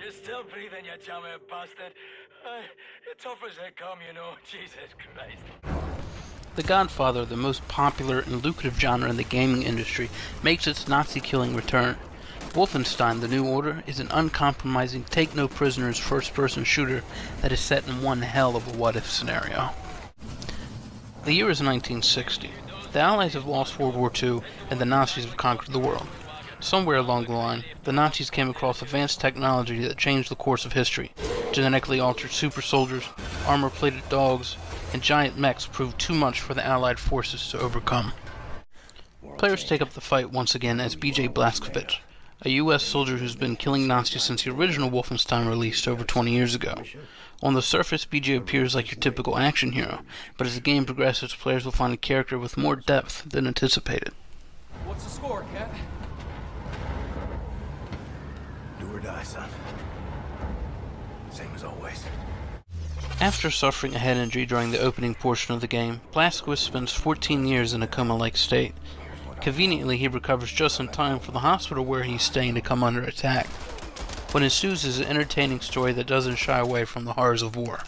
You're still breathing, you jammy bastard. You're tough as they come, you know. Jesus Christ. The Godfather, the most popular and lucrative genre in the gaming industry, makes its Nazi-killing return. Wolfenstein: The New Order is an uncompromising, take-no-prisoners first-person shooter that is set in one hell of a what-if scenario. The year is 1960. The Allies have lost World War II, and the Nazis have conquered the world. Somewhere along the line, the Nazis came across advanced technology that changed the course of history. Genetically altered super soldiers, armor-plated dogs, and giant mechs proved too much for the Allied forces to overcome. Players take up the fight once again as B.J. Blazkowicz, a U.S. soldier who's been killing Nazis since the original Wolfenstein released over 20 years ago. On the surface, BJ appears like your typical action hero, but as the game progresses, players will find a character with more depth than anticipated. What's the score, Cat? Do or die, son. Same as always. After suffering a head injury during the opening portion of the game, Blazkowicz spends 14 years in a coma-like state. Conveniently, he recovers just in time for the hospital where he's staying to come under attack. What ensues is an entertaining story that doesn't shy away from the horrors of war.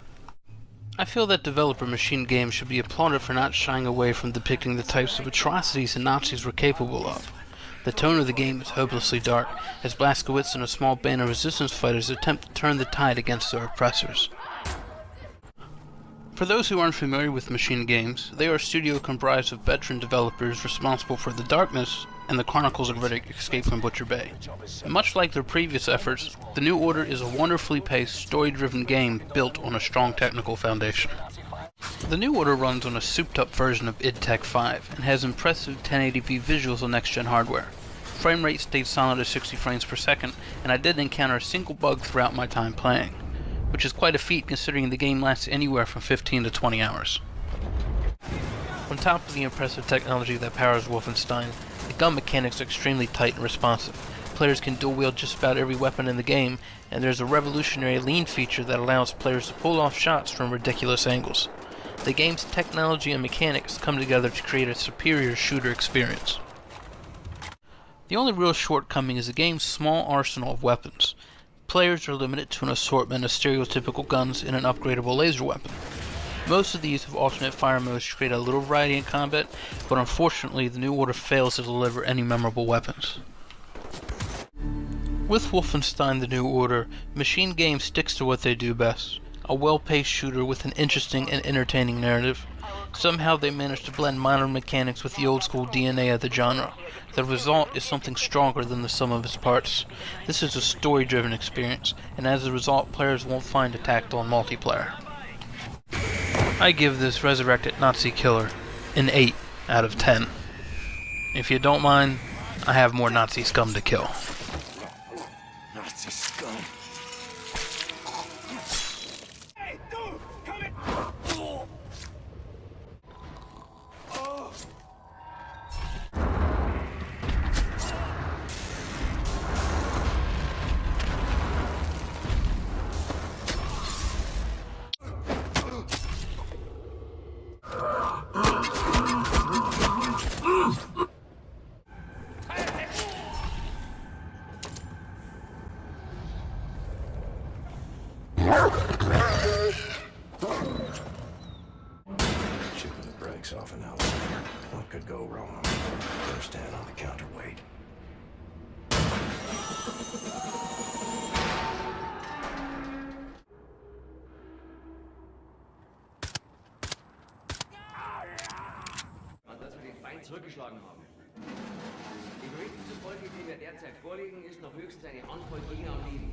I feel that developer Machine Games should be applauded for not shying away from depicting the types of atrocities the Nazis were capable of. The tone of the game is hopelessly dark, as Blazkowicz and a small band of resistance fighters attempt to turn the tide against their oppressors. For those who aren't familiar with Machine Games, they are a studio comprised of veteran developers responsible for The Darkness and the Chronicles of Riddick: Escape from Butcher Bay. Much like their previous efforts, The New Order is a wonderfully paced, story-driven game built on a strong technical foundation. The New Order runs on a souped-up version of id Tech 5 and has impressive 1080p visuals on next-gen hardware. Frame rate stayed solid at 60 frames per second, and I didn't encounter a single bug throughout my time playing, which is quite a feat considering the game lasts anywhere from 15 to 20 hours. On top of the impressive technology that powers Wolfenstein, the gun mechanics are extremely tight and responsive. Players can dual-wield just about every weapon in the game, and there's a revolutionary lean feature that allows players to pull off shots from ridiculous angles. The game's technology and mechanics come together to create a superior shooter experience. The only real shortcoming is the game's small arsenal of weapons. Players are limited to an assortment of stereotypical guns and an upgradable laser weapon. Most of these have alternate fire modes to create a little variety in combat, but unfortunately the New Order fails to deliver any memorable weapons. With Wolfenstein: The New Order, Machine Games sticks to what they do best, a well-paced shooter with an interesting and entertaining narrative. Somehow they manage to blend modern mechanics with the old-school DNA of the genre. The result is something stronger than the sum of its parts. This is a story-driven experience, and as a result, players won't find it tacked on multiplayer. I give this resurrected Nazi killer an 8 out of 10. If you don't mind, I have more Nazi scum to kill. Nazi scum. Hey, dude! Come in! Chipping the brakes off an elevator. What could go wrong? Better stand on the counterweight. Dass wir den Feind zurückgeschlagen haben. Die Berichten zufolge, die mir derzeit vorliegen, ist noch höchstens eine Handvoll Gegner am Leben.